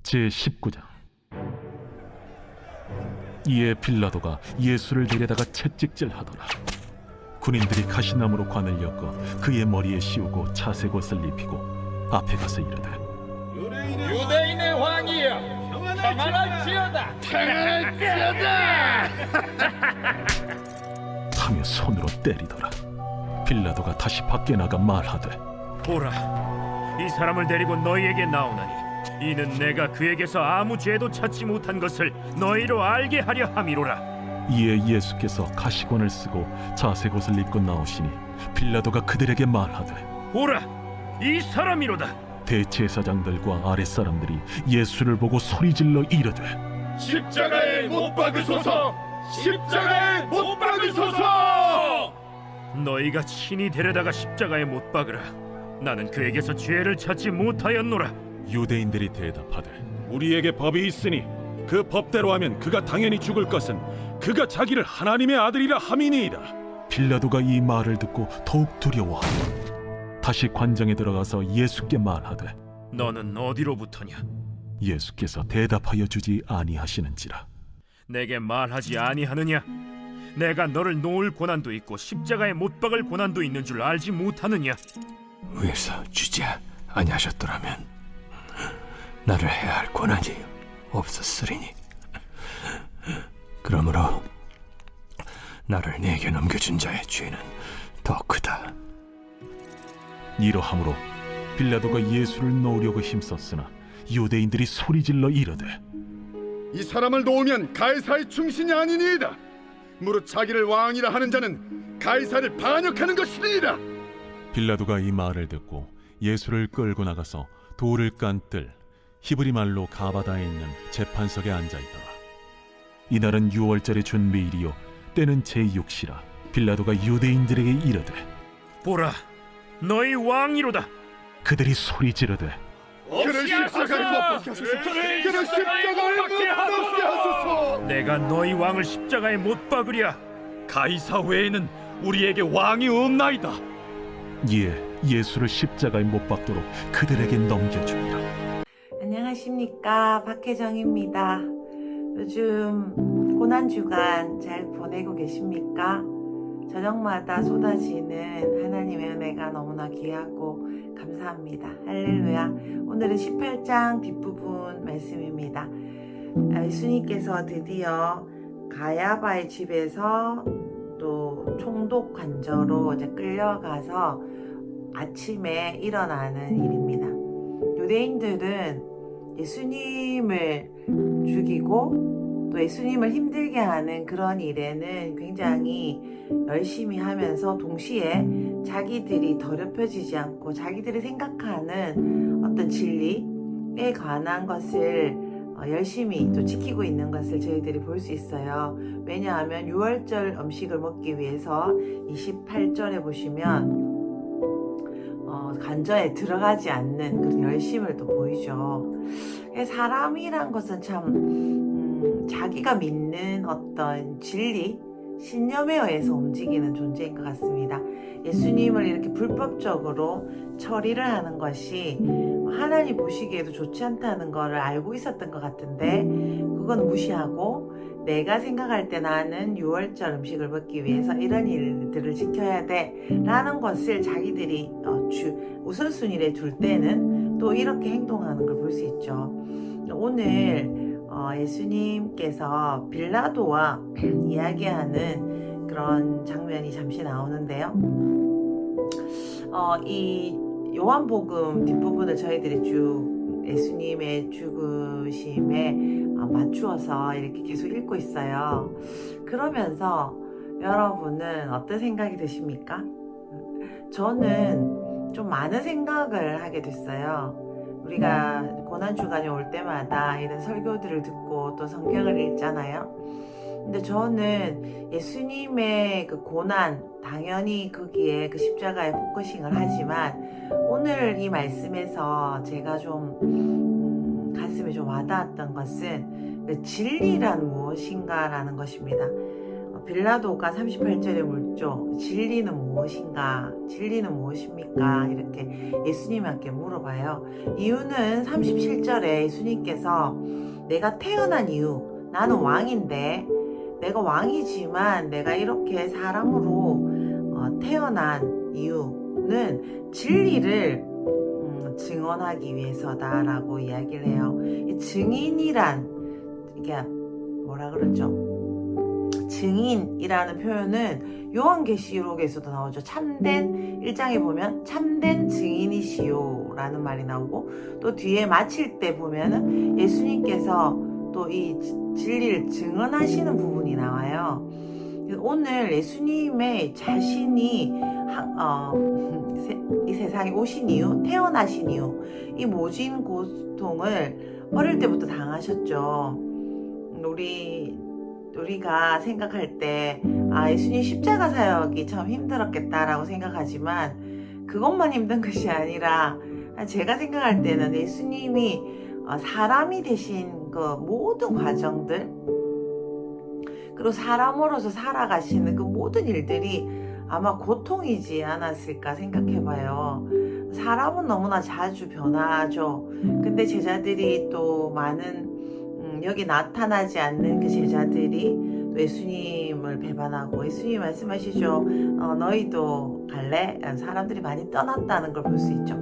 제19장. 이에 빌라도가 예수를 데려다가 채찍질하더라. 군인들이 가시나무로 관을 엮어 그의 머리에 씌우고 차색옷을 입히고 앞에 가서 이르되, 유대인의 왕이여, 평안할지어다. 하며 손으로 때리더라. 빌라도가 다시 밖에 나가 말하되, 보라, 이 사람을 데리고 너희에게 나오나니 이는 내가 그에게서 아무 죄도 찾지 못한 것을 너희로 알게 하려 함이로라. 이에 예수께서 가시관을 쓰고 자색옷을 입고 나오시니 빌라도가 그들에게 말하되, 보라, 이 사람이로다. 대제사장들과 아랫사람들이 예수를 보고 소리질러 이르되, 십자가에 못 박으소서! 십자가에 못 박으소서! 너희가 친히 데려다가 십자가에 못 박으라. 나는 그에게서 죄를 찾지 못하였노라. 유대인들이 대답하되, 우리에게 법이 있으니 그 법대로 하면 그가 당연히 죽을 것은 그가 자기를 하나님의 아들이라 함이니이다. 빌라도가 이 말을 듣고 더욱 두려워하고 다시 관장에 들어가서 예수께 말하되, 너는 어디로부터냐? 예수께서 대답하여 주지 아니하시는지라. 내게 말하지 아니하느냐? 내가 너를 놓을 고난도 있고 십자가에 못 박을 고난도 있는 줄 알지 못하느냐? 위에서 주지 아니하셨더라면 나를 해야 할 권한이 없었으리니, 그러므로 나를 네게 넘겨준 자의 죄는 더 크다. 이러함으로 빌라도가 예수를 놓으려고 힘썼으나 유대인들이 소리질러 이르되, 이 사람을 놓으면 가이사의 충신이 아니니이다. 무릇 자기를 왕이라 하는 자는 가이사를 반역하는 것이니이다. 빌라도가 이 말을 듣고 예수를 끌고 나가서 돌을 깐 뜰 히브리 말로 가바다에 있는 재판석에 앉아있더라. 이날은 유월절의 준비일이요 때는 제6시라. 빌라도가 유대인들에게 이르되, 보라, 너희 왕이로다. 그들이 소리 지르되, 그를 십자가에 못 박게 하소서! 그를 십자가에 못 박게 하소서! 내가 너희 왕을 십자가에 못 박으랴. 가이사 외에는 우리에게 왕이 없나이다. 이에 예수를 십자가에 못 박도록 그들에게 넘겨주니라. 안녕하십니까, 박혜정입니다. 요즘 고난주간 잘 보내고 계십니까? 저녁마다 쏟아지는 하나님의 은혜가 너무나 귀하고 감사합니다. 할렐루야. 오늘은 18장 뒷부분 말씀입니다. 예수님께서 드디어 가야바의 집에서 또 총독 관저로 이제 끌려가서 아침에 일어나는 일입니다. 유대인들은 예수님을 죽이고 또 예수님을 힘들게 하는 그런 일에는 굉장히 열심히 하면서 동시에 자기들이 더럽혀지지 않고 자기들이 생각하는 어떤 진리에 관한 것을 열심히 또 지키고 있는 것을 저희들이 볼 수 있어요. 왜냐하면 유월절 음식을 먹기 위해서 28절에 보시면 관저에 들어가지 않는 그런 열심을 또 보이죠. 사람이란 것은 참 자기가 믿는 어떤 진리, 신념에 의해서 움직이는 존재인 것 같습니다. 예수님을 이렇게 불법적으로 처리를 하는 것이 하나님 보시기에도 좋지 않다는 것을 알고 있었던 것 같은데, 그건 무시하고 내가 생각할 때 나는 유월절 음식을 먹기 위해서 이런 일들을 지켜야 돼 라는 것을 자기들이 우선순위에 둘 때는 또 이렇게 행동하는 걸 볼 수 있죠. 오늘 예수님께서 빌라도와 이야기하는 그런 장면이 잠시 나오는데요. 이 요한복음 뒷부분을 저희들이 쭉 예수님의 죽으심에 맞추어서 이렇게 계속 읽고 있어요. 그러면서 여러분은 어떤 생각이 드십니까? 저는 좀 많은 생각을 하게 됐어요. 우리가 고난주간에 올 때마다 이런 설교들을 듣고 또 성경을 읽잖아요. 근데 저는 예수님의 그 고난, 당연히 거기에 그 십자가에 포커싱을 하지만 오늘 이 말씀에서 제가 좀 가슴에 좀 와닿았던 것은 그 진리란 무엇인가라는 것입니다. 빌라도가 38절에 묻죠. 진리는 무엇인가? 진리는 무엇입니까? 이렇게 예수님께 물어봐요. 이유는 37절에 예수님께서 내가 태어난 이유, 나는 왕인데 내가 왕이지만 내가 이렇게 사람으로 태어난 이유는 진리를 증언하기 위해서다라고 이야기를 해요. 이 증인이란 이게 뭐라 그러죠? 증인이라는 표현은 요한계시록에서도 나오죠. 참된 1장에 보면 참된 증인이시오 라는 말이 나오고, 또 뒤에 마칠 때 보면은 예수님께서 또 이 진리를 증언하시는 부분이 나와요. 오늘 예수님의 자신이 이 세상에 오신 이유, 태어나신 이유, 이 모진 고통을 어릴 때부터 당하셨죠. 우리가 생각할 때 예수님 십자가 사역이 참 힘들었겠다라고 생각하지만 그것만 힘든 것이 아니라 제가 생각할 때는 예수님이 사람이 되신 그 모든 과정들, 그리고 사람으로서 살아가시는 그 모든 일들이 아마 고통이지 않았을까 생각해봐요. 사람은 너무나 자주 변하죠. 근데 제자들이 또 많은 여기 나타나지 않는 그 제자들이 또 예수님을 배반하고, 예수님 말씀하시죠. 너희도 갈래? 사람들이 많이 떠났다는 걸 볼 수 있죠.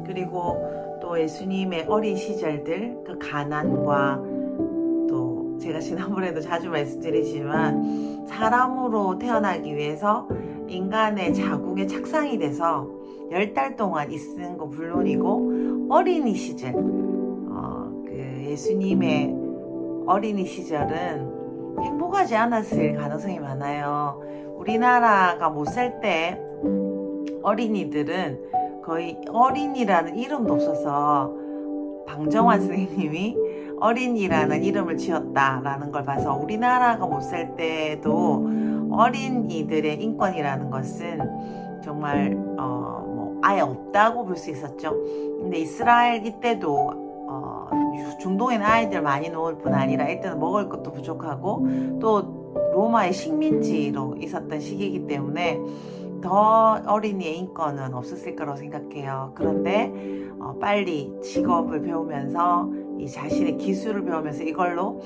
그리고 또 예수님의 어린 시절들, 그 가난과, 또 제가 지난번에도 자주 말씀드리지만 사람으로 태어나기 위해서 인간의 자궁에 착상이 돼서 10달 동안 있은 거 물론이고, 어린이 시절, 그 예수님의 어린이 시절은 행복하지 않았을 가능성이 많아요. 우리나라가 못 살 때 어린이들은 거의 어린이라는 이름도 없어서 방정환 선생님이 어린이라는 이름을 지었다라는 걸 봐서 우리나라가 못 살 때도 어린이들의 인권이라는 것은 정말 아예 없다고 볼 수 있었죠. 근데 이스라엘 이때도 중동에는 아이들 많이 놓을 뿐 아니라 이때는 먹을 것도 부족하고 또 로마의 식민지로 있었던 시기이기 때문에 더 어린이의 인권은 없었을 거라고 생각해요. 그런데 빨리 직업을 배우면서 이 자신의 기술을 배우면서 이걸로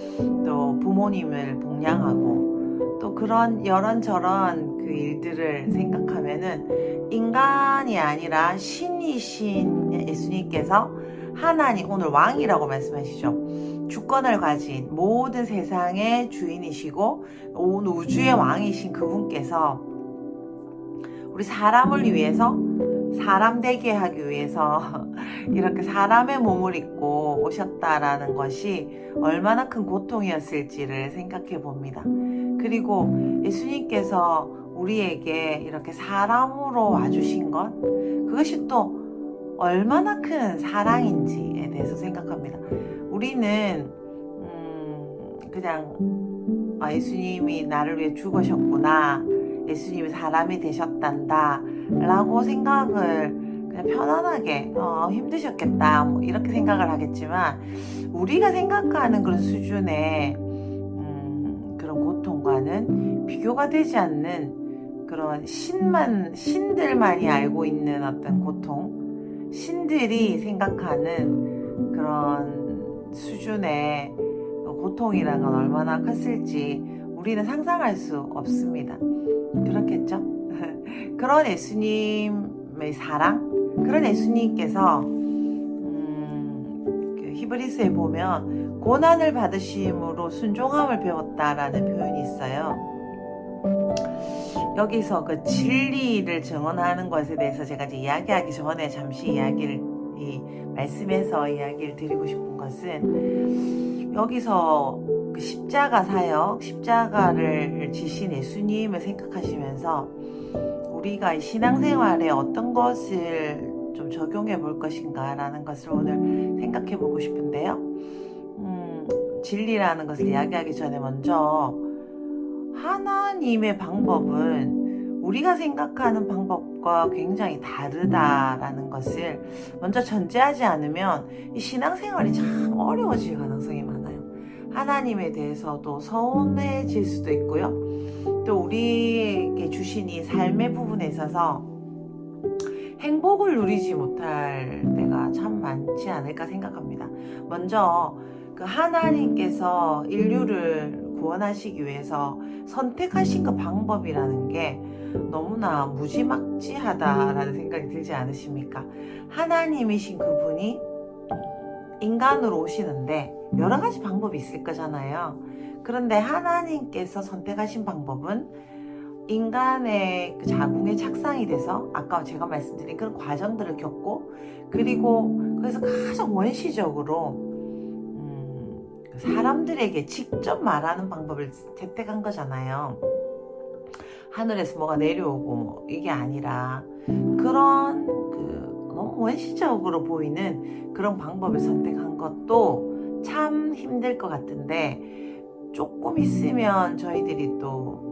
또 부모님을 복양하고, 또 그런 이런저런 그 일들을 생각하면은 인간이 아니라 신이신 예수님께서 하나님, 오늘 왕이라고 말씀하시죠. 주권을 가진 모든 세상의 주인이시고 온 우주의 왕이신 그분께서 우리 사람을 위해서, 사람 되게 하기 위해서 이렇게 사람의 몸을 입고 오셨다라는 것이 얼마나 큰 고통이었을지를 생각해 봅니다. 그리고 예수님께서 우리에게 이렇게 사람으로 와주신 것, 그것이 또 얼마나 큰 사랑인지에 대해서 생각합니다. 우리는 그냥 예수님이 나를 위해 죽으셨구나, 예수님이 사람이 되셨단다 라고 생각을 그냥 편안하게 힘드셨겠다 뭐 이렇게 생각을 하겠지만, 우리가 생각하는 그런 수준의 그런 고통과는 비교가 되지 않는 그런 신들만이 알고 있는 어떤 고통, 신들이 생각하는 그런 수준의 고통이란 건 얼마나 컸을지 우리는 상상할 수 없습니다. 그렇겠죠? 그런 예수님의 사랑, 그런 예수님께서 그 히브리서에 보면 고난을 받으심으로 순종함을 배웠다라는 표현이 있어요. 여기서 그 진리를 증언하는 것에 대해서 제가 이제 이야기하기 전에 잠시 이 말씀에서 이야기를 드리고 싶은 것은, 여기서 그 십자가 사역, 십자가를 지신 예수님을 생각하시면서 우리가 신앙생활에 어떤 것을 좀 적용해 볼 것인가라는 것을 오늘 생각해 보고 싶은데요. 진리라는 것을 이야기하기 전에 먼저 하나님의 방법은 우리가 생각하는 방법과 굉장히 다르다라는 것을 먼저 전제하지 않으면 이 신앙생활이 참 어려워질 가능성이 많아요. 하나님에 대해서도 서운해질 수도 있고요. 또 주신 이 삶의 부분에 있어서 행복을 누리지 못할 때가 참 많지 않을까 생각합니다. 먼저 그 하나님께서 인류를 구원하시기 위해서 선택하신 그 방법이라는 게 너무나 무지막지하다라는 생각이 들지 않으십니까? 하나님이신 그분이 인간으로 오시는데 여러 가지 방법이 있을 거잖아요. 그런데 하나님께서 선택하신 방법은 인간의 그 자궁에 착상이 돼서 아까 제가 말씀드린 그런 과정들을 겪고, 그리고 그래서 가장 원시적으로 사람들에게 직접 말하는 방법을 채택한 거잖아요. 하늘에서 뭐가 내려오고 뭐 이게 아니라 그런 그 너무 원시적으로 보이는 그런 방법을 선택한 것도 참 힘들 것 같은데, 조금 있으면 저희들이 또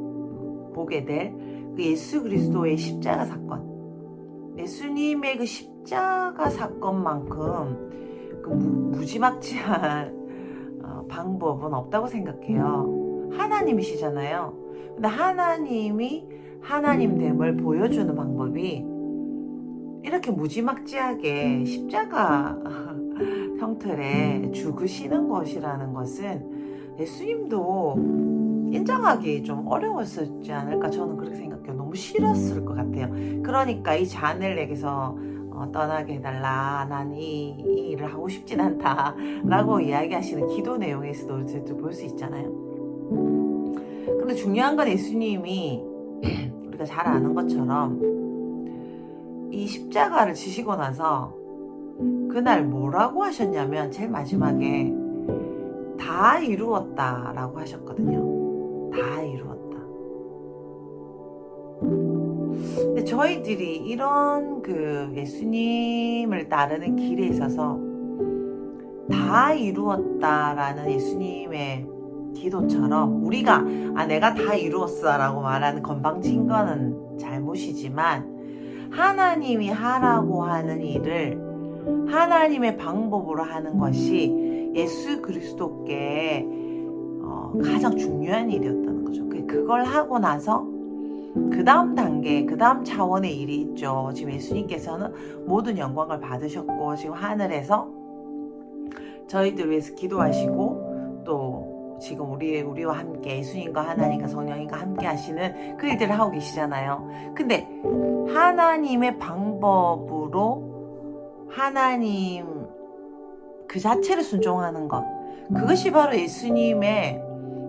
보게 될 그 예수 그리스도의 십자가 사건, 예수님의 그 십자가 사건만큼 그 무지막지한 방법은 없다고 생각해요. 하나님이시잖아요. 근데 하나님이 하나님됨을 보여주는 방법이 이렇게 무지막지하게 십자가 형틀에 죽으시는 것이라는 것은 예수님도 인정하기 좀 어려웠었지 않을까, 저는 그렇게 생각해요. 너무 싫었을 것 같아요. 그러니까 이 잔을 내게서 떠나게 해달라, 난 이 일을 하고 싶진 않다 라고 이야기하시는 기도 내용에서도 우리가 볼 수 있잖아요. 근데 중요한 건 예수님이 우리가 잘 아는 것처럼 이 십자가를 지시고 나서 그날 뭐라고 하셨냐면 제일 마지막에 다 이루었다 라고 하셨거든요. 다 이루었다. 근데 저희들이 이런 그 예수님을 따르는 길에 있어서 다 이루었다라는 예수님의 기도처럼 우리가 내가 다 이루었어 라고 말하는 건방진 거는 잘못이지만, 하나님이 하라고 하는 일을 하나님의 방법으로 하는 것이 예수 그리스도께 가장 중요한 일이었다는 거죠. 그걸 하고 나서 그 다음 단계, 그 다음 차원의 일이 있죠. 지금 예수님께서는 모든 영광을 받으셨고 지금 하늘에서 저희들 위해서 기도하시고 또 지금 우리와 함께 예수님과 하나님과 성령님과 함께 하시는 그 일들을 하고 계시잖아요. 근데 하나님의 방법으로 하나님 그 자체를 순종하는 것, 그것이 바로 예수님의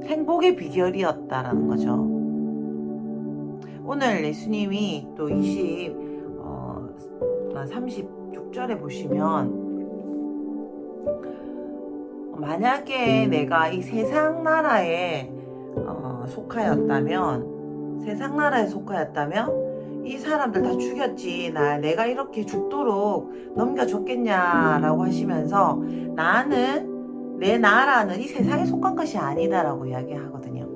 행복의 비결이었다라는 거죠. 오늘 예수님이 또 36절에 보시면, 만약에 내가 이 세상 나라에 속하였다면 이 사람들 다 죽였지, 내가 이렇게 죽도록 넘겨줬겠냐라고 하시면서 내 나라는 이 세상에 속한 것이 아니다라고 이야기하거든요.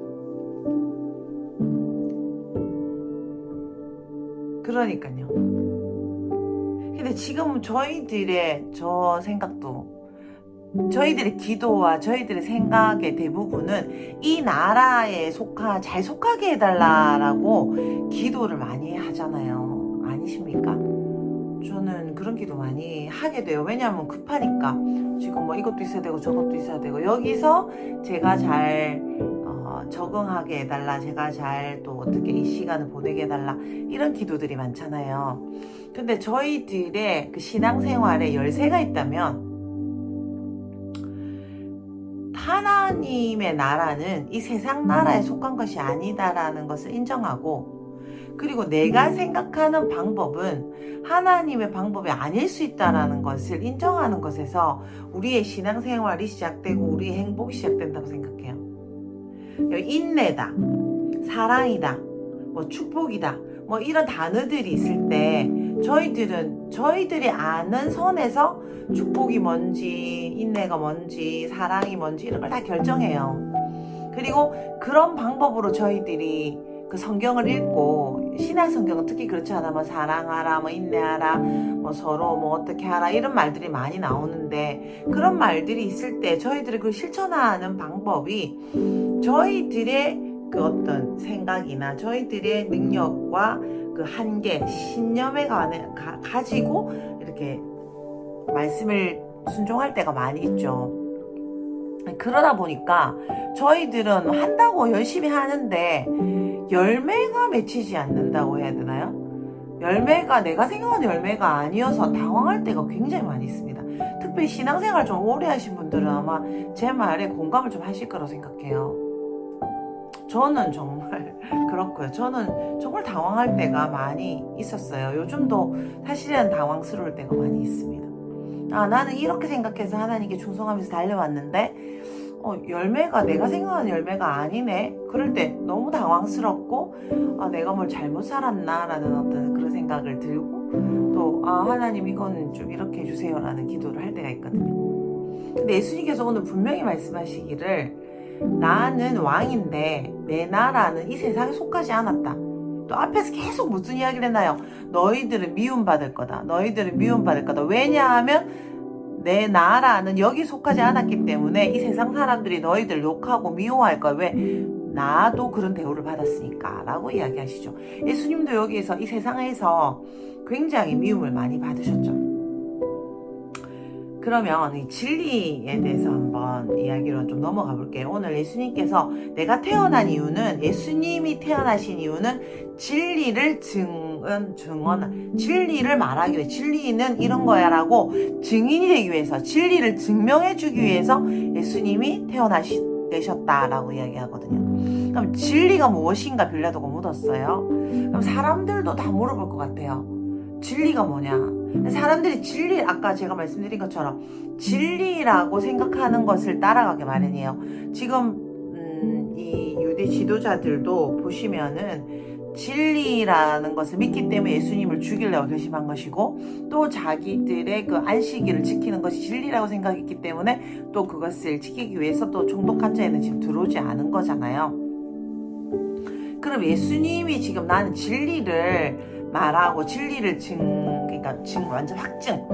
그러니까요. 근데 지금 저희들의 저희들의 기도와 저희들의 생각의 대부분은 이 나라에 잘 속하게 해달라라고 기도를 많이 하잖아요. 아니십니까? 저는 그런 기도 많이 하게 돼요. 왜냐하면 급하니까. 지금 뭐 이것도 있어야 되고 저것도 있어야 되고, 여기서 제가 잘 적응하게 해달라, 제가 잘 또 어떻게 이 시간을 보내게 해달라, 이런 기도들이 많잖아요. 근데 저희들의 그 신앙생활에 열쇠가 있다면, 하나님의 나라는 이 세상 나라에 속한 것이 아니다라는 것을 인정하고, 그리고 내가 생각하는 방법은 하나님의 방법이 아닐 수 있다라는 것을 인정하는 것에서 우리의 신앙생활이 시작되고 우리의 행복이 시작된다고 생각해요. 인내다, 사랑이다, 뭐 축복이다, 뭐 이런 단어들이 있을 때 저희들이 아는 선에서 축복이 뭔지, 인내가 뭔지, 사랑이 뭔지 이런 걸 다 결정해요. 그리고 그런 방법으로 저희들이 그 성경을 읽고, 신약 성경은 특히 그렇지 않아, 뭐 사랑하라, 뭐 인내하라, 뭐 서로 뭐 어떻게 하라, 이런 말들이 많이 나오는데, 그런 말들이 있을 때 저희들이 그걸 실천하는 방법이 저희들의 그 어떤 생각이나 저희들의 능력과 그 한계, 신념에 가지고 이렇게 말씀을 순종할 때가 많이 있죠. 그러다 보니까 저희들은 한다고 열심히 하는데 열매가 맺히지 않는다고 해야 되나요? 열매가 내가 생각하는 열매가 아니어서 당황할 때가 굉장히 많이 있습니다. 특별히 신앙생활 좀 오래 하신 분들은 아마 제 말에 공감을 좀 하실 거라고 생각해요. 저는 정말 그렇고요. 저는 정말 당황할 때가 많이 있었어요. 요즘도 사실은 당황스러울 때가 많이 있습니다. 나는 이렇게 생각해서 하나님께 충성하면서 달려왔는데 열매가 내가 생각하는 열매가 아니네. 그럴 때 너무 당황스럽고 내가 뭘 잘못 살았나 라는 어떤 그런 생각을 들고 또 하나님 이건 좀 이렇게 해주세요 라는 기도를 할 때가 있거든요. 근데 예수님께서 오늘 분명히 말씀하시기를 나는 왕인데 내 나라는 이 세상에 속하지 않았다. 또 앞에서 계속 무슨 이야기를 했나요? 너희들은 미움받을 거다. 너희들은 미움받을 거다. 왜냐하면 내 나라는 여기 속하지 않았기 때문에 이 세상 사람들이 너희들 욕하고 미워할 거야. 왜? 나도 그런 대우를 받았으니까 라고 이야기하시죠. 예수님도 여기에서 이 세상에서 굉장히 미움을 많이 받으셨죠. 그러면 이 진리에 대해서 한번 이야기로 좀 넘어가 볼게요. 오늘 예수님께서 내가 태어난 이유는, 예수님이 태어나신 이유는 진리를 진리를 말하기 위해, 진리는 이런 거야 라고 증인이 되기 위해서, 진리를 증명해 주기 위해서 예수님이 되셨다라고 이야기하거든요. 그럼 진리가 무엇인가 빌라도가 묻었어요. 그럼 사람들도 다 물어볼 것 같아요. 진리가 뭐냐? 사람들이 진리, 아까 제가 말씀드린 것처럼 진리라고 생각하는 것을 따라가게 마련이에요. 지금 이 유대 지도자들도 보시면은 진리라는 것을 믿기 때문에 예수님을 죽이려고 결심한 것이고, 또 자기들의 그 안식일을 지키는 것이 진리라고 생각했기 때문에 또 그것을 지키기 위해서 또 총독한 자에는 지금 들어오지 않은 거잖아요. 그럼 예수님이 지금 나는 진리를 말하고 진리를 완전 확증,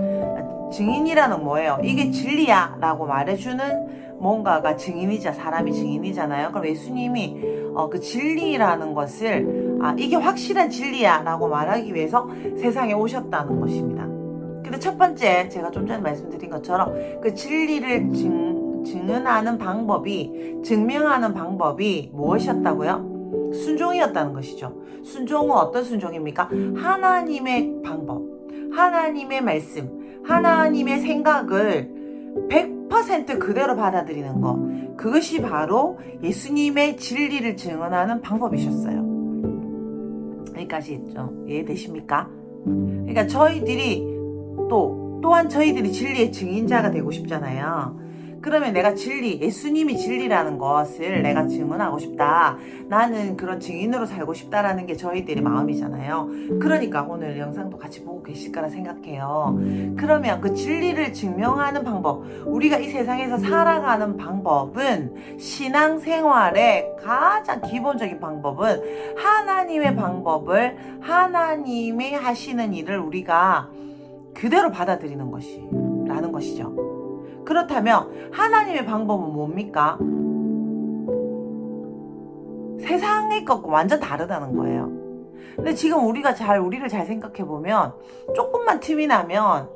증인이라는 뭐예요? 이게 진리야 라고 말해주는 뭔가가 증인이자 사람이 증인이잖아요. 그럼 예수님이 그 진리라는 것을 이게 확실한 진리야 라고 말하기 위해서 세상에 오셨다는 것입니다. 근데 첫 번째 제가 좀 전에 말씀드린 것처럼 그 진리를 증언하는 방법이, 증명하는 방법이 무엇이었다고요? 순종이었다는 것이죠. 순종은 어떤 순종입니까? 하나님의 방법, 하나님의 말씀, 하나님의 생각을 100% 그대로 받아들이는 것, 그것이 바로 예수님의 진리를 증언하는 방법이셨어요. 여기까지 이해되십니까? 그러니까 저희들이 또한 저희들이 진리의 증인자가 되고 싶잖아요. 그러면 내가 진리, 예수님이 진리라는 것을 내가 증언하고 싶다. 나는 그런 증인으로 살고 싶다라는 게 저희들의 마음이잖아요. 그러니까 오늘 영상도 같이 보고 계실 거라 생각해요. 그러면 그 진리를 증명하는 방법, 우리가 이 세상에서 살아가는 방법은, 신앙생활의 가장 기본적인 방법은 하나님의 방법을, 하나님이 하시는 일을 우리가 그대로 받아들이는 라는 것이죠. 그렇다면 하나님의 방법은 뭡니까? 세상의 것과 완전 다르다는 거예요. 근데 지금 우리를 잘 생각해 보면 조금만 틈이 나면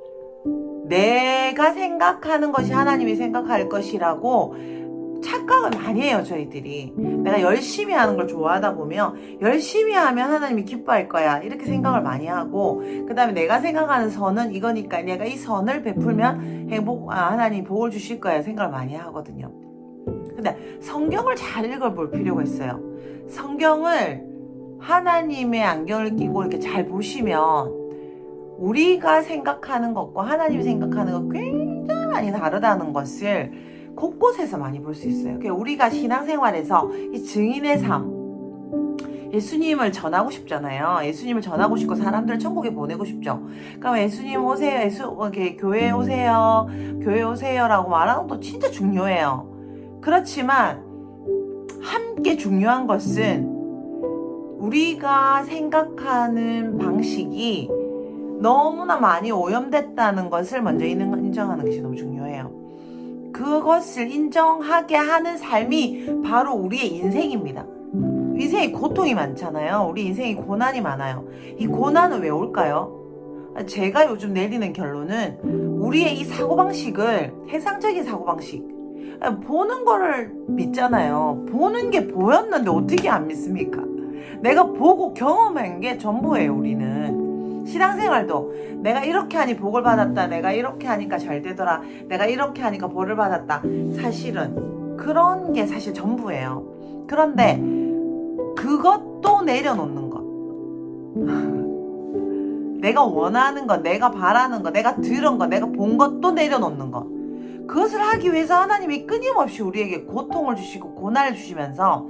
내가 생각하는 것이 하나님이 생각할 것이라고 착각을 많이 해요, 저희들이. 내가 열심히 하는 걸 좋아하다 보면 열심히 하면 하나님이 기뻐할 거야, 이렇게 생각을 많이 하고, 그 다음에 내가 생각하는 선은 이거니까 내가 이 선을 베풀면 하나님 복을 주실 거야 생각을 많이 하거든요. 근데 성경을 잘 읽어볼 필요가 있어요. 성경을 하나님의 안경을 끼고 이렇게 잘 보시면 우리가 생각하는 것과 하나님이 생각하는 것 굉장히 많이 다르다는 것을 곳곳에서 많이 볼 수 있어요. 우리가 신앙생활에서 이 증인의 삶, 예수님을 전하고 싶잖아요. 예수님을 전하고 싶고 사람들을 천국에 보내고 싶죠. 그러니까 예수님 오세요, 교회에 오세요, 교회 오세요라고 말하는 것도 진짜 중요해요. 그렇지만 함께 중요한 것은 우리가 생각하는 방식이 너무나 많이 오염됐다는 것을 먼저 인정하는 것이 너무 중요해요. 그것을 인정하게 하는 삶이 바로 우리의 인생입니다. 인생에 고통이 많잖아요. 우리 인생에 고난이 많아요. 이 고난은 왜 올까요? 제가 요즘 내리는 결론은 우리의 이 사고방식을, 세상적인 사고방식, 보는 거를 믿잖아요. 보는 게 보였는데 어떻게 안 믿습니까? 내가 보고 경험한 게 전부예요. 우리는 신앙생활도 내가 이렇게 하니 복을 받았다, 내가 이렇게 하니까 잘 되더라, 내가 이렇게 하니까 벌을 받았다. 사실은 그런 게 사실 전부예요. 그런데 그것도 내려놓는 것, 내가 원하는 것, 내가 바라는 것, 내가 들은 것, 내가 본 것도 내려놓는 것, 그것을 하기 위해서 하나님이 끊임없이 우리에게 고통을 주시고 고난을 주시면서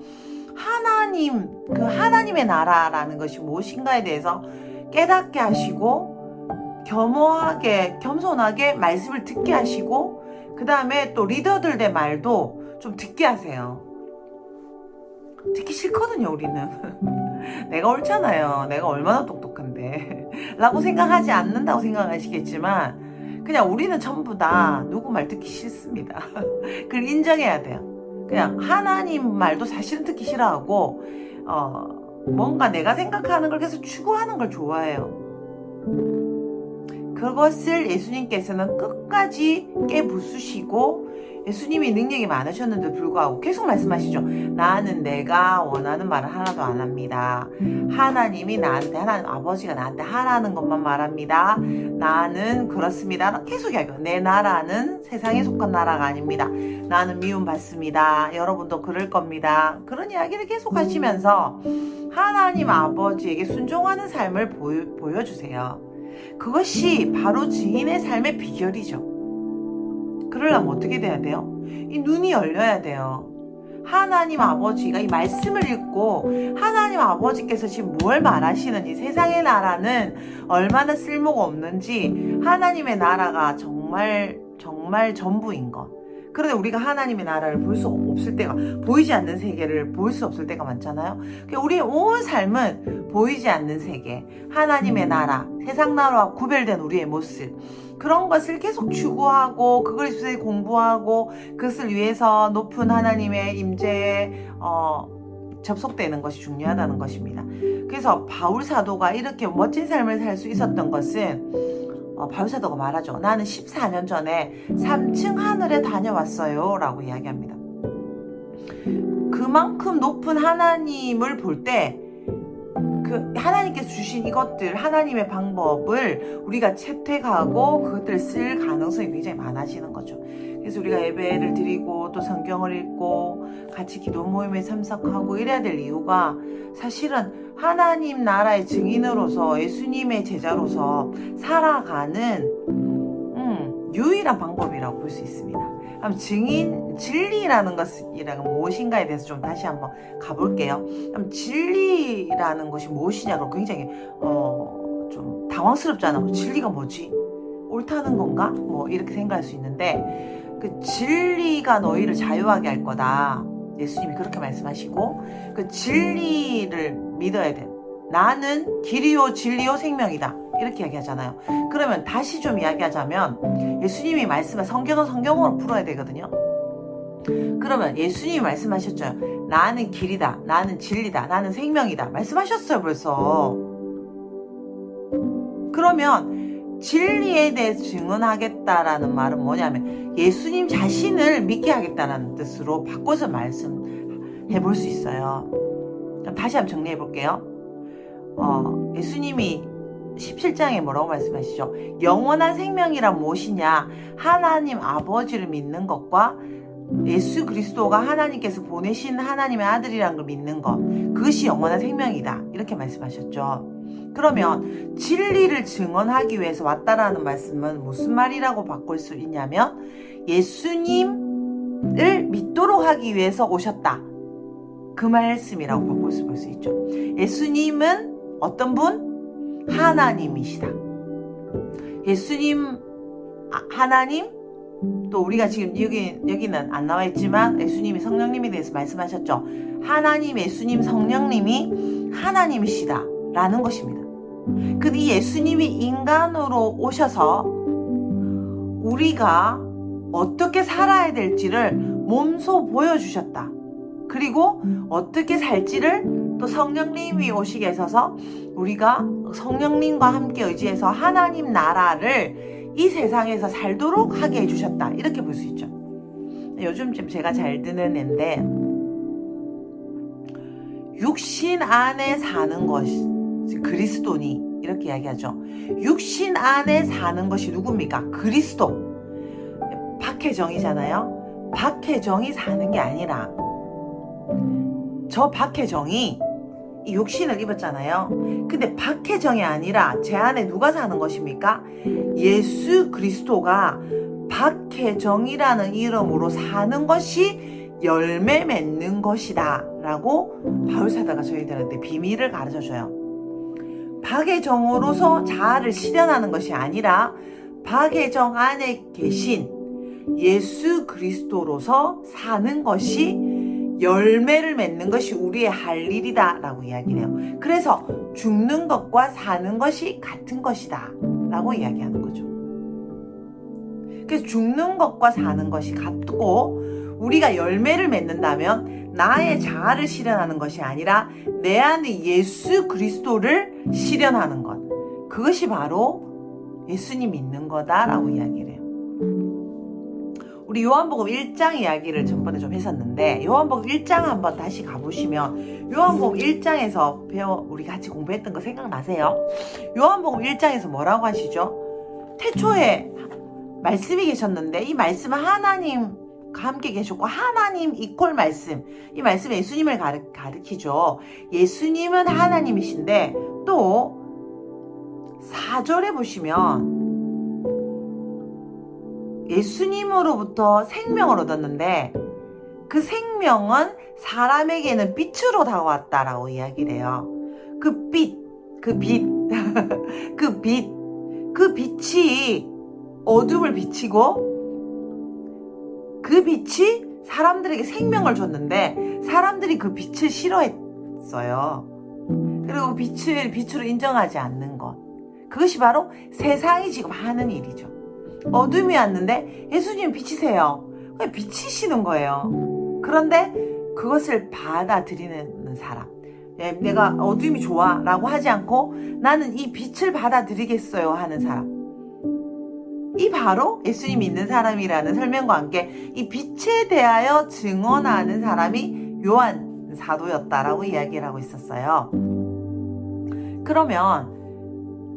하나님, 그 하나님의 나라라는 것이 무엇인가에 대해서 깨닫게 하시고 겸허하게, 겸손하게 말씀을 듣게 하시고, 그 다음에 또 리더들의 말도 좀 듣게 하세요. 듣기 싫거든요, 우리는. 내가 옳잖아요. 내가 얼마나 똑똑한데 라고 생각하지 않는다고 생각하시겠지만, 그냥 우리는 전부 다 누구 말 듣기 싫습니다. 그걸 인정해야 돼요. 그냥 하나님 말도 사실은 듣기 싫어하고, 뭔가 내가 생각하는 걸 계속 추구하는 걸 좋아해요. 그것을 예수님께서는 끝까지 깨부수시고, 예수님이 능력이 많으셨는데도 불구하고 계속 말씀하시죠. 나는 내가 원하는 말을 하나도 안 합니다. 하나님이 나한테, 하나님 아버지가 나한테 하라는 것만 말합니다. 나는 그렇습니다. 계속 이야기해요. 내 나라는 세상에 속한 나라가 아닙니다. 나는 미움받습니다. 여러분도 그럴 겁니다. 그런 이야기를 계속 하시면서 하나님 아버지에게 순종하는 삶을 보여주세요. 그것이 바로 증인의 삶의 비결이죠. 그러려면 어떻게 돼야 돼요? 이 눈이 열려야 돼요. 하나님 아버지가 이 말씀을 읽고 하나님 아버지께서 지금 뭘 말하시는지, 세상의 나라는 얼마나 쓸모가 없는지, 하나님의 나라가 정말 전부인 것. 그런데 우리가 하나님의 나라를 볼 수 없을 때가, 보이지 않는 세계를 볼 수 없을 때가 많잖아요. 그러니까 우리의 온 삶은 보이지 않는 세계, 하나님의 나라, 세상 나라와 구별된 우리의 모습, 그런 것을 계속 추구하고 그것을 공부하고 그것을 위해서 높은 하나님의 임재에 접속되는 것이 중요하다는 것입니다. 그래서 바울 사도가 이렇게 멋진 삶을 살 수 있었던 것은, 바울 사도가 말하죠. 나는 14년 전에 3층 하늘에 다녀왔어요 라고 이야기합니다. 그만큼 높은 하나님을 볼 때 그 하나님께서 주신 이것들, 하나님의 방법을 우리가 채택하고 그것들을 쓸 가능성이 굉장히 많아지는 거죠. 그래서 우리가 예배를 드리고 또 성경을 읽고 같이 기도 모임에 참석하고 이래야 될 이유가, 사실은 하나님 나라의 증인으로서, 예수님의 제자로서 살아가는 유일한 방법이라고 볼 수 있습니다. 그럼 진리라는 것이란 무엇인가에 대해서 좀 다시 한번 가볼게요. 그럼 진리라는 것이 무엇이냐고 굉장히 좀 당황스럽잖아요. 진리가 뭐지? 옳다는 건가? 뭐 이렇게 생각할 수 있는데, 그 진리가 너희를 자유하게 할 거다. 예수님이 그렇게 말씀하시고, 그 진리를 믿어야 돼. 나는 길이요 진리요 생명이다. 이렇게 이야기하잖아요. 그러면 다시 좀 이야기하자면, 예수님이 말씀한 성경은 성경으로 풀어야 되거든요. 그러면 예수님이 말씀하셨죠. 나는 길이다, 나는 진리다, 나는 생명이다. 말씀하셨어요 벌써. 그러면 진리에 대해서 증언하겠다라는 말은 뭐냐면, 예수님 자신을 믿게 하겠다는 뜻으로 바꿔서 말씀해 볼 수 있어요. 그럼 다시 한번 정리해 볼게요. 예수님이 17장에 뭐라고 말씀하시죠? 영원한 생명이란 무엇이냐? 하나님 아버지를 믿는 것과 예수 그리스도가 하나님께서 보내신 하나님의 아들이라는 걸 믿는 것, 그것이 영원한 생명이다. 이렇게 말씀하셨죠. 그러면 진리를 증언하기 위해서 왔다라는 말씀은 무슨 말이라고 바꿀 수 있냐면, 예수님을 믿도록 하기 위해서 오셨다. 그 말씀이라고 바꿀 수 있죠. 예수님은 어떤 분? 하나님이시다. 예수님, 하나님, 또 우리가 지금 여기는 안 나와 있지만 예수님이 성령님에 대해서 말씀하셨죠. 하나님, 예수님, 성령님이 하나님이시다 라는 것입니다. 근데 이 예수님이 인간으로 오셔서 우리가 어떻게 살아야 될지를 몸소 보여주셨다. 그리고 어떻게 살지를 또 성령님이 오시게 하셔서 우리가 성령님과 함께 의지해서 하나님 나라를 이 세상에서 살도록 하게 해주셨다. 이렇게 볼 수 있죠. 요즘 좀 제가 잘 듣는 앤데 육신 안에 사는 것이 그리스도니 이렇게 이야기하죠. 육신 안에 사는 것이 누굽니까? 그리스도. 박혜정이잖아요. 박혜정이 사는 게 아니라 저 박혜정이 이 육신을 입었잖아요. 근데 박혜정이 아니라 제 안에 누가 사는 것입니까? 예수 그리스도가 박혜정이라는 이름으로 사는 것이 열매 맺는 것이다 라고 바울사도가 저희들한테 비밀을 가르쳐줘요. 박혜정으로서 자아를 실현하는 것이 아니라 박혜정 안에 계신 예수 그리스도로서 사는 것이 열매를 맺는 것이 우리의 할 일이다 라고 이야기를 해요. 그래서 죽는 것과 사는 것이 같은 것이다 라고 이야기하는 거죠. 그래서 죽는 것과 사는 것이 같고 우리가 열매를 맺는다면 나의 자아를 실현하는 것이 아니라 내 안에 예수 그리스도를 실현하는 것, 그것이 바로 예수님 믿는 거다라고 이야기를 해요. 우리 요한복음 1장 이야기를 전번에 좀 했었는데 요한복음 1장 한번 다시 가보시면 요한복음 1장에서 우리 같이 공부했던 거 생각나세요? 요한복음 1장에서 뭐라고 하시죠? 태초에 말씀이 계셨는데 이 말씀은 하나님과 함께 계셨고 하나님 이퀄 말씀, 이 말씀 예수님을 가리키죠. 예수님은 하나님이신데 또 4절에 보시면 예수님으로부터 생명을 얻었는데 그 생명은 사람에게는 빛으로 다가왔다라고 이야기를 해요. 그 빛이 어둠을 비치고 그 빛이 사람들에게 생명을 줬는데 사람들이 그 빛을 싫어했어요. 그리고 빛으로 인정하지 않는 것. 그것이 바로 세상이 지금 하는 일이죠. 어둠이 왔는데 예수님 비치세요. 그냥 비치시는 거예요. 그런데 그것을 받아들이는 사람, 내가 어둠이 좋아 라고 하지 않고 나는 이 빛을 받아들이겠어요 하는 사람, 이 바로 예수님 믿는 사람이라는 설명과 함께 이 빛에 대하여 증언하는 사람이 요한 사도였다라고 이야기를 하고 있었어요. 그러면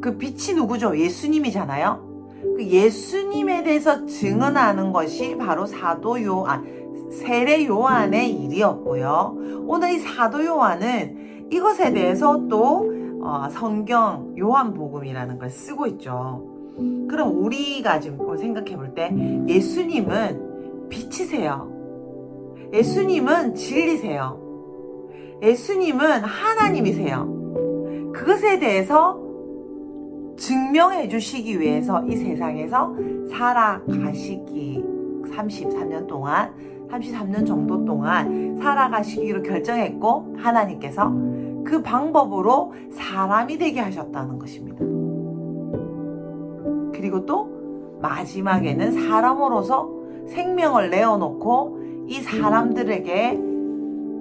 그 빛이 누구죠? 예수님이잖아요. 그 예수님에 대해서 증언하는 것이 바로 세례 요한의 일이었고요. 오늘 이 사도 요한은 이것에 대해서 또 성경 요한복음이라는 걸 쓰고 있죠. 그럼 우리가 지금 생각해 볼 때 예수님은 빛이세요. 예수님은 진리세요. 예수님은 하나님이세요. 그것에 대해서 증명해 주시기 위해서 이 세상에서 살아가시기 33년 정도 동안 살아가시기로 결정했고 하나님께서 그 방법으로 사람이 되게 하셨다는 것입니다. 그리고 또 마지막에는 사람으로서 생명을 내어놓고 이 사람들에게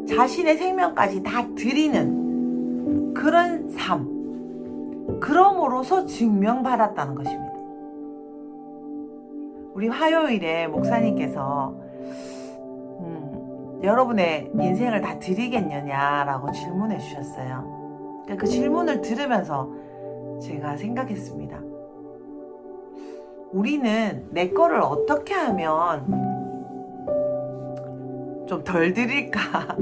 자신의 생명까지 다 드리는 그런 삶, 그럼으로써 증명받았다는 것입니다. 우리 화요일에 목사님께서 여러분의 인생을 다 드리겠느냐라고 질문해 주셨어요. 그 질문을 들으면서 제가 생각했습니다. 우리는 내 거를 어떻게 하면 좀 덜 드릴까?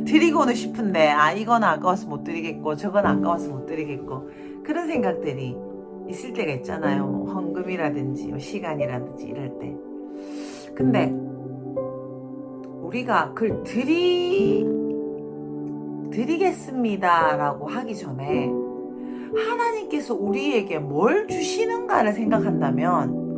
드리고는 싶은데 이건 아까워서 못 드리겠고 저건 아까워서 못 드리겠고 그런 생각들이 있을 때가 있잖아요. 헌금이라든지 시간이라든지 이럴 때. 근데 우리가 그걸 드리겠습니다 라고 하기 전에 하나님께서 우리에게 뭘 주시는가를 생각한다면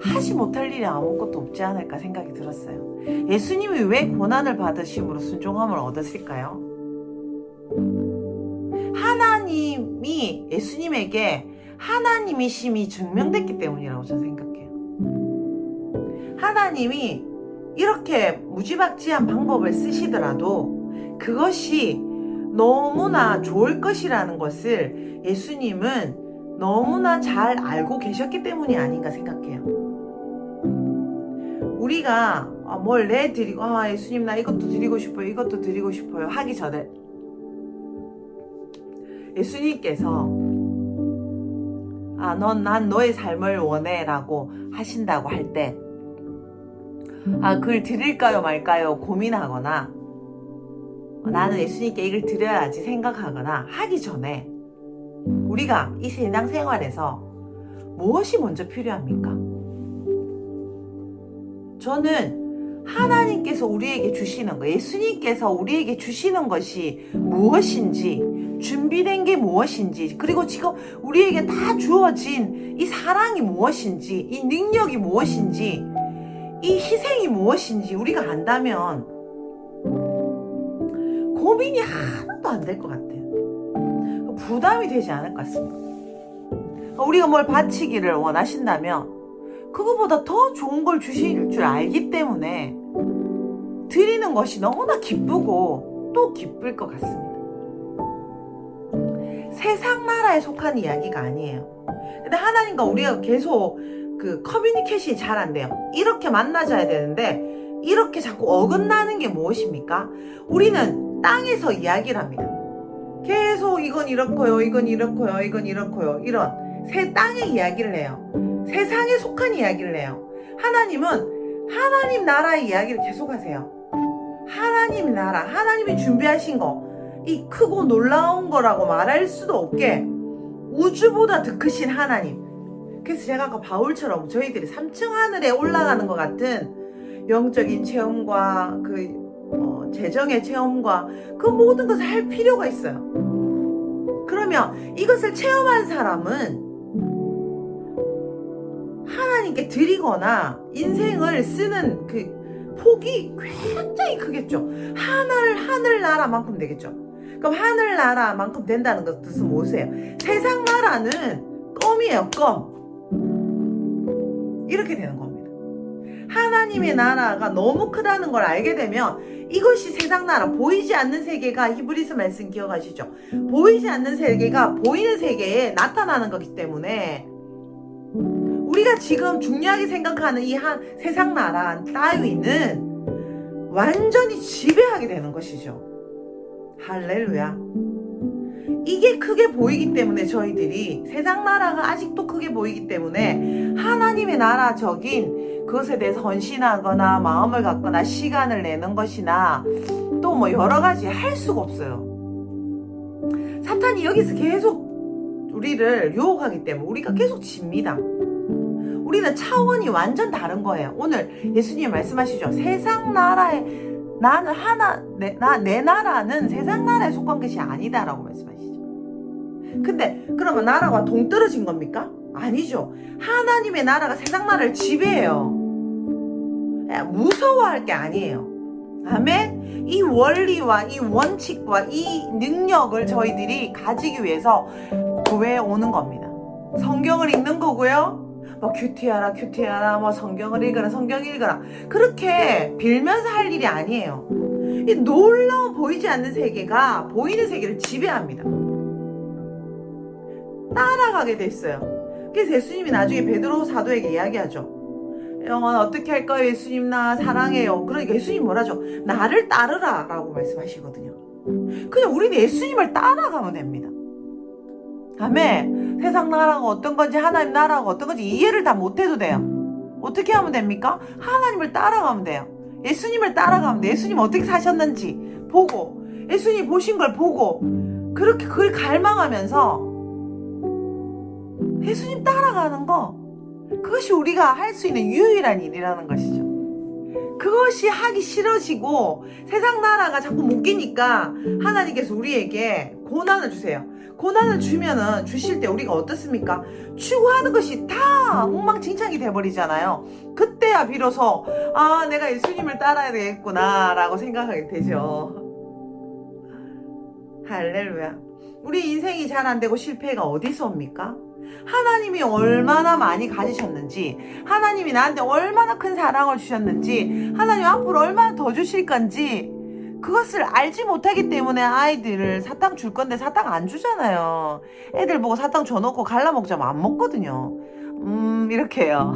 하지 못할 일이 아무것도 없지 않을까 생각이 들었어요. 예수님이 왜 고난을 받으심으로 순종함을 얻었을까요? 하나님이 예수님에게 하나님이심이 증명됐기 때문이라고 저는 생각해요. 하나님이 이렇게 무지막지한 방법을 쓰시더라도 그것이 너무나 좋을 것이라는 것을 예수님은 너무나 잘 알고 계셨기 때문이 아닌가 생각해요. 우리가 뭘 내드리고 예수님 나 이것도 드리고 싶어요, 이것도 드리고 싶어요 하기 전에 예수님께서 난 너의 삶을 원해 라고 하신다고 할 때 그걸 드릴까요 말까요 고민하거나 나는 예수님께 이걸 드려야지 생각하거나 하기 전에 우리가 이 세상 생활에서 무엇이 먼저 필요합니까? 저는 하나님께서 우리에게 주시는 것, 예수님께서 우리에게 주시는 것이 무엇인지, 준비된 게 무엇인지, 그리고 지금 우리에게 다 주어진 이 사랑이 무엇인지, 이 능력이 무엇인지, 이 희생이 무엇인지 우리가 안다면 고민이 하나도 안 될 것 같아요. 부담이 되지 않을 것 같습니다. 우리가 뭘 바치기를 원하신다면 그거보다 더 좋은 걸 주실 줄 알기 때문에 드리는 것이 너무나 기쁘고 또 기쁠 것 같습니다. 세상 나라에 속한 이야기가 아니에요. 근데 하나님과 우리가 계속 그 커뮤니케이션이 잘 안 돼요. 이렇게 만나줘야 되는데 이렇게 자꾸 어긋나는 게 무엇입니까? 우리는 땅에서 이야기를 합니다. 계속 이건 이렇고요, 이건 이렇고요, 이건 이렇고요, 이런 새 땅의 이야기를 해요. 세상에 속한 이야기를 해요. 하나님은 하나님 나라의 이야기를 계속하세요. 하나님 나라, 하나님이 준비하신 거, 이 크고 놀라운 거라고 말할 수도 없게 우주보다 더 크신 하나님. 그래서 제가 아까 바울처럼 저희들이 3층 하늘에 올라가는 것 같은 영적인 체험과 재정의 체험과 그 모든 것을 할 필요가 있어요. 그러면 이것을 체험한 사람은 하나님께 드리거나 인생을 쓰는 그 폭이 굉장히 크겠죠. 하늘나라만큼 되겠죠. 그럼 하늘나라만큼 된다는 것 뜻은 무엇이에요? 세상 나라는 껌이에요, 껌. 이렇게 되는 겁니다. 하나님의 나라가 너무 크다는 걸 알게 되면 이것이 세상 나라, 보이지 않는 세계가 히브리서 말씀 기억하시죠? 보이지 않는 세계가 보이는 세계에 나타나는 거기 때문에 우리가 지금 중요하게 생각하는 이 세상 나라 따위는 완전히 지배하게 되는 것이죠. 할렐루야. 이게 크게 보이기 때문에 저희들이 세상 나라가 아직도 크게 보이기 때문에 하나님의 나라적인 그것에 대해서 헌신하거나 마음을 갖거나 시간을 내는 것이나 또 뭐 여러 가지 할 수가 없어요. 사탄이 여기서 계속 우리를 유혹하기 때문에 우리가 계속 집니다. 우리는 차원이 완전 다른 거예요. 오늘 예수님이 말씀하시죠. 세상 나라에 나는 내 나라는 세상 나라에 속한 것이 아니다라고 말씀하시죠. 근데 그러면 나라와 동떨어진 겁니까? 아니죠. 하나님의 나라가 세상 나라를 지배해요. 무서워할 게 아니에요. 아멘. 이 원리와 이 원칙과 이 능력을 저희들이 가지기 위해서 교회에 오는 겁니다. 성경을 읽는 거고요. 뭐 큐티하라 뭐 성경을 읽어라 성경 읽어라 그렇게 빌면서 할 일이 아니에요. 이 놀라운 보이지 않는 세계가 보이는 세계를 지배합니다. 따라가게 됐어요. 그래서 예수님이 나중에 베드로 사도에게 이야기하죠. 어떻게 할까요? 예수님 나 사랑해요. 그러니까 예수님 뭐라죠? 나를 따르라 라고 말씀하시거든요. 그냥 우리는 예수님을 따라가면 됩니다. 아멘. 세상 나라가 어떤 건지 하나님 나라가 어떤 건지 이해를 다 못해도 돼요. 어떻게 하면 됩니까? 하나님을 따라가면 돼요. 예수님을 따라가면 돼요. 예수님 어떻게 사셨는지 보고 예수님 보신 걸 보고 그렇게 그걸 갈망하면서 예수님 따라가는 거 그것이 우리가 할 수 있는 유일한 일이라는 것이죠. 그것이 하기 싫어지고 세상 나라가 자꾸 못 끼니까 하나님께서 우리에게 고난을 주세요. 고난을 주실 때 우리가 어떻습니까? 추구하는 것이 다 엉망진창이 돼버리잖아요. 그때야 비로소 내가 예수님을 따라야 되겠구나 라고 생각하게 되죠. 할렐루야. 우리 인생이 잘 안 되고 실패가 어디서 옵니까? 하나님이 얼마나 많이 가지셨는지, 하나님이 나한테 얼마나 큰 사랑을 주셨는지, 하나님 앞으로 얼마나 더 주실 건지 그것을 알지 못하기 때문에 아이들을 사탕 줄 건데 사탕 안 주잖아요. 애들 보고 사탕 줘놓고 갈라먹자면 안 먹거든요. 이렇게요.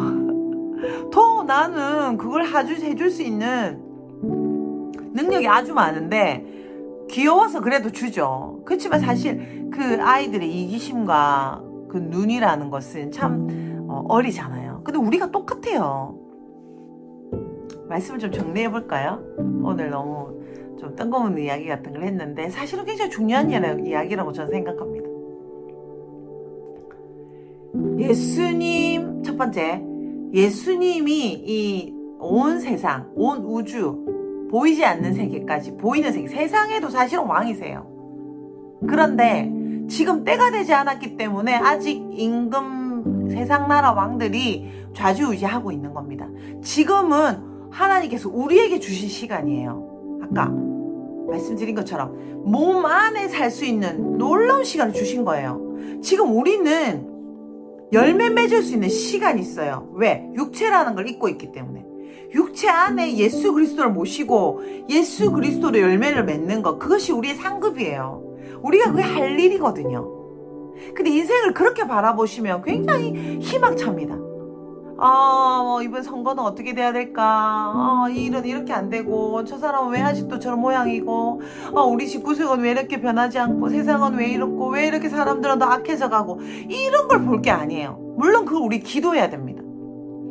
더 나는 그걸 해줄 수 있는 능력이 아주 많은데 귀여워서 그래도 주죠. 그렇지만 사실 그 아이들의 이기심과 그 눈이라는 것은 참 어리잖아요. 근데 우리가 똑같아요. 말씀을 좀 정리해 볼까요? 오늘 너무 좀 뜬금없는 이야기 같은 걸 했는데 사실은 굉장히 중요한 이야기라고 저는 생각합니다. 예수님, 첫 번째, 예수님이 이 온 세상, 온 우주, 보이지 않는 세계까지, 보이는 세계, 세상에도 사실은 왕이세요. 그런데 지금 때가 되지 않았기 때문에 아직 임금 세상 나라 왕들이 좌지우지하고 있는 겁니다. 지금은 하나님께서 우리에게 주신 시간이에요. 아까 말씀드린 것처럼 몸 안에 살 수 있는 놀라운 시간을 주신 거예요. 지금 우리는 열매 맺을 수 있는 시간이 있어요. 왜? 육체라는 걸 입고 있기 때문에. 육체 안에 예수 그리스도를 모시고 예수 그리스도로 열매를 맺는 것, 그것이 우리의 상급이에요. 우리가 그게 할 일이거든요. 근데 인생을 그렇게 바라보시면 굉장히 희망찹니다. 이번 선거는 어떻게 돼야 될까? 이 일은 이렇게 안 되고, 저 사람은 왜 아직도 저런 모양이고, 우리 집구석은 왜 이렇게 변하지 않고, 세상은 왜 이렇고, 왜 이렇게 사람들은 더 악해져 가고, 이런 걸 볼 게 아니에요. 물론 그걸 우리 기도해야 됩니다.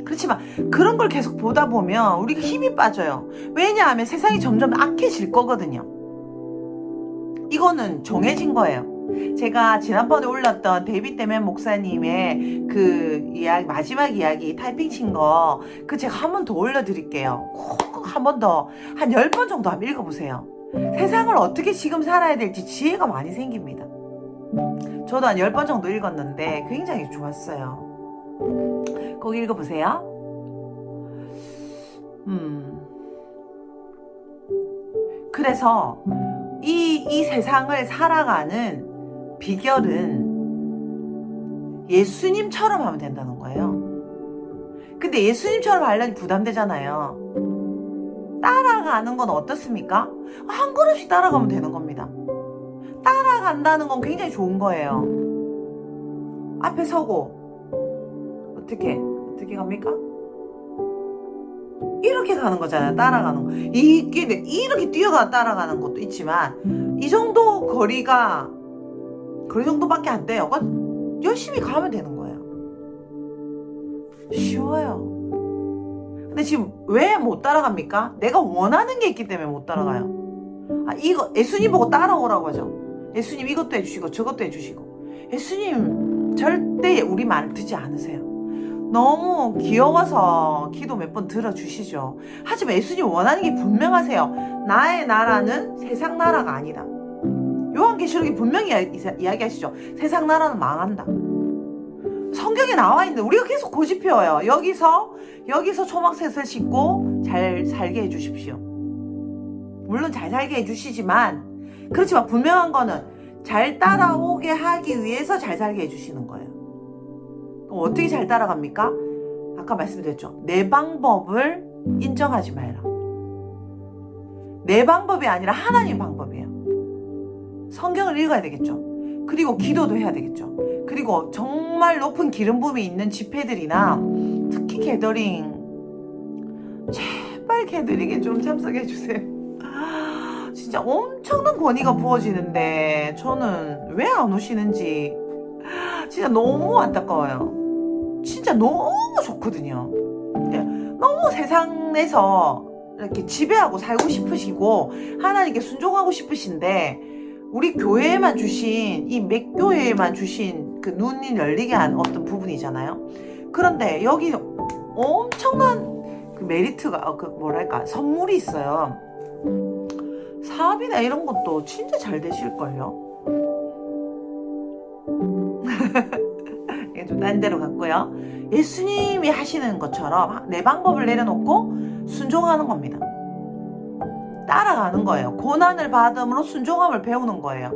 그렇지만 그런 걸 계속 보다 보면 우리가 힘이 빠져요. 왜냐하면 세상이 점점 악해질 거거든요. 이거는 정해진 거예요. 제가 지난번에 올렸던 데이빗 데맨 목사님의 그 이야기, 마지막 이야기 타이핑 친 거, 그 제가 한 번 더 올려드릴게요. 꼭 한 번 더, 한 10번 정도 한번 읽어보세요. 세상을 어떻게 지금 살아야 될지 지혜가 많이 생깁니다. 저도 한 10번 정도 읽었는데 굉장히 좋았어요. 꼭 읽어보세요. 그래서 이 세상을 살아가는 비결은 예수님처럼 하면 된다는 거예요. 근데 예수님처럼 하려니 부담되잖아요. 따라가는 건 어떻습니까? 한 걸음씩 따라가면 되는 겁니다. 따라간다는 건 굉장히 좋은 거예요. 앞에 서고 어떻게 갑니까? 이렇게 가는 거잖아요. 따라가는 거. 이렇게 뛰어가 따라가는 것도 있지만 이 정도 거리 정도밖에 안 돼요. 열심히 가면 되는 거예요. 쉬워요. 근데 지금 왜 못 따라갑니까? 내가 원하는 게 있기 때문에 못 따라가요. 이거 예수님 보고 따라오라고 하죠. 예수님 이것도 해주시고 저것도 해주시고. 예수님 절대 우리 말 듣지 않으세요. 너무 귀여워서 기도 몇 번 들어주시죠. 하지만 예수님 원하는 게 분명하세요. 나의 나라는 세상 나라가 아니다. 요한계시록이 분명히 이야기하시죠. 세상 나라는 망한다. 성경에 나와 있는데 우리가 계속 고집해요. 여기서 초막셋을 싣고 잘 살게 해주십시오. 물론 잘 살게 해주시지만, 그렇지만 분명한 거는 잘 따라오게 하기 위해서 잘 살게 해주시는 거예요. 그럼 어떻게 잘 따라갑니까? 아까 말씀드렸죠. 내 방법을 인정하지 말라. 내 방법이 아니라 하나님 방법이에요. 성경을 읽어야 되겠죠. 그리고 기도도 해야 되겠죠. 그리고 정말 높은 기름 부음이 있는 집회들이나 특히 게더링, 제발 게더링에 좀 참석해 주세요. 진짜 엄청난 권위가 부어지는데 저는 왜 안 오시는지 진짜 너무 안타까워요. 진짜 너무 좋거든요. 너무 세상에서 이렇게 지배하고 살고 싶으시고 하나님께 순종하고 싶으신데, 우리 교회에만 주신, 이 맥교회에만 주신 그 눈이 열리게 한 어떤 부분이잖아요. 그런데 여기 엄청난 그 메리트가, 선물이 있어요. 사업이나 이런 것도 진짜 잘 되실걸요. 이게 좀 딴 데로 갔고요. 예수님이 하시는 것처럼 내 방법을 내려놓고 순종하는 겁니다. 따라가는 거예요. 고난을 받음으로 순종함을 배우는 거예요.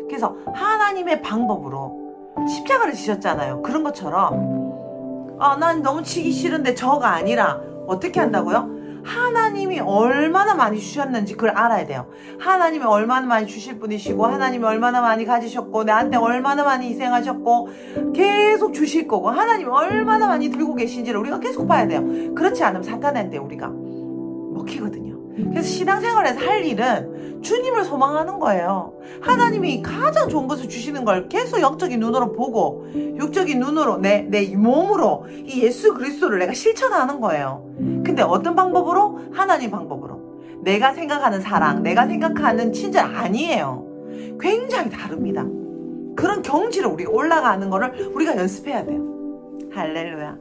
그래서 하나님의 방법으로, 십자가를 지셨잖아요. 그런 것처럼 난 너무 치기 싫은데 저가 아니라 어떻게 한다고요? 하나님이 얼마나 많이 주셨는지 그걸 알아야 돼요. 하나님이 얼마나 많이 주실 분이시고 하나님이 얼마나 많이 가지셨고 나한테 얼마나 많이 희생하셨고 계속 주실 거고 하나님이 얼마나 많이 들고 계신지를 우리가 계속 봐야 돼요. 그렇지 않으면 사탄한테 우리가 먹히거든요. 그래서 신앙생활에서 할 일은 주님을 소망하는 거예요. 하나님이 가장 좋은 것을 주시는 걸 계속 영적인 눈으로 보고 육적인 눈으로 내 몸으로 이 예수 그리스도를 내가 실천하는 거예요. 근데 어떤 방법으로? 하나님 방법으로. 내가 생각하는 사랑, 내가 생각하는 친절 아니에요. 굉장히 다릅니다. 그런 경지로 우리가 올라가는 거를 우리가 연습해야 돼요. 할렐루야.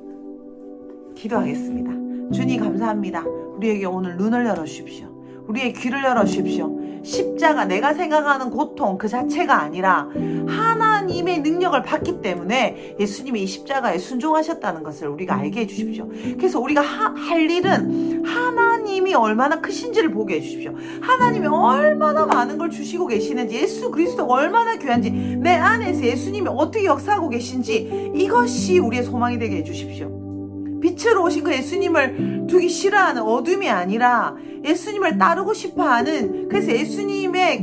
기도하겠습니다. 주님 감사합니다. 우리에게 오늘 눈을 열어주십시오. 우리의 귀를 열어주십시오. 십자가, 내가 생각하는 고통 그 자체가 아니라 하나님의 능력을 받기 때문에 예수님이 이 십자가에 순종하셨다는 것을 우리가 알게 해주십시오. 그래서 우리가 할 일은 하나님이 얼마나 크신지를 보게 해주십시오. 하나님이 얼마나 많은 걸 주시고 계시는지, 예수 그리스도가 얼마나 귀한지, 내 안에서 예수님이 어떻게 역사하고 계신지, 이것이 우리의 소망이 되게 해주십시오. 빛으로 오신 그 예수님을 두기 싫어하는 어둠이 아니라 예수님을 따르고 싶어하는, 그래서 예수님을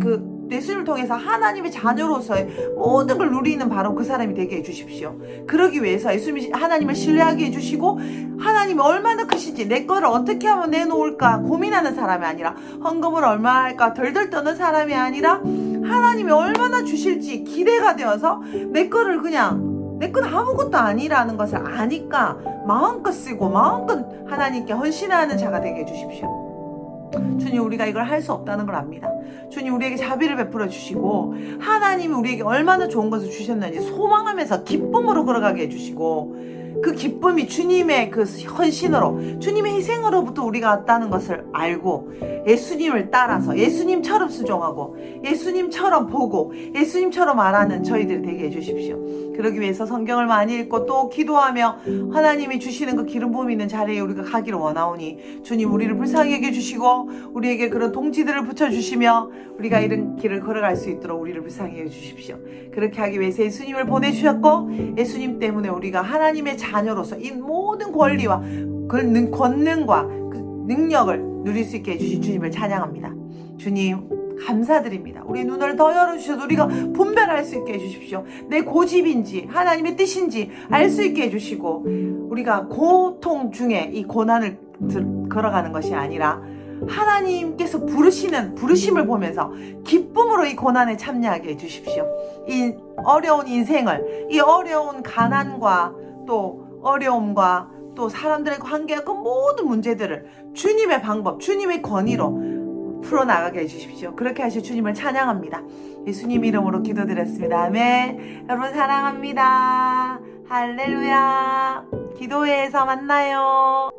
통해서 하나님의 자녀로서의 모든 걸 누리는 바로 그 사람이 되게 해주십시오. 그러기 위해서 하나님을 신뢰하게 해주시고 하나님이 얼마나 크신지, 내 거를 어떻게 하면 내놓을까 고민하는 사람이 아니라, 헌금을 얼마 할까 덜덜 떠는 사람이 아니라 하나님이 얼마나 주실지 기대가 되어서 내 거를 그냥 내 건 아무것도 아니라는 것을 아니까 마음껏 쓰고 마음껏 하나님께 헌신하는 자가 되게 해주십시오. 주님, 우리가 이걸 할 수 없다는 걸 압니다. 주님, 우리에게 자비를 베풀어 주시고 하나님이 우리에게 얼마나 좋은 것을 주셨는지 소망하면서 기쁨으로 걸어가게 해주시고, 그 기쁨이 주님의 그 헌신으로, 주님의 희생으로부터 우리가 왔다는 것을 알고 예수님을 따라서 예수님처럼 순종하고 예수님처럼 보고 예수님처럼 말하는 저희들이 되게 해주십시오. 그러기 위해서 성경을 많이 읽고 또 기도하며 하나님이 주시는 그 기름 부음 있는 자리에 우리가 가기를 원하오니, 주님, 우리를 불쌍히 여겨 주시고 우리에게 그런 동지들을 붙여주시며 우리가 이런 길을 걸어갈 수 있도록 우리를 불쌍히 여겨 주십시오. 그렇게 하기 위해서 예수님을 보내주셨고 예수님 때문에 우리가 하나님의 자녀로서 이 모든 권리와 권능과 그 능력을 누릴 수 있게 해주신 주님을 찬양합니다. 주님 감사드립니다. 우리 눈을 더 열어주셔서 우리가 분별할 수 있게 해주십시오. 내 고집인지 하나님의 뜻인지 알 수 있게 해주시고, 우리가 고통 중에 이 고난을 걸어가는 것이 아니라 하나님께서 부르심을 보면서 기쁨으로 이 고난에 참여하게 해주십시오. 이 어려운 인생을, 이 어려운 가난과 또 어려움과 또 사람들의 관계와 그 모든 문제들을 주님의 방법, 주님의 권위로 풀어나가게 해주십시오. 그렇게 하실 주님을 찬양합니다. 예수님 이름으로 기도드렸습니다. 아멘. 여러분 사랑합니다. 할렐루야. 기도회에서 만나요.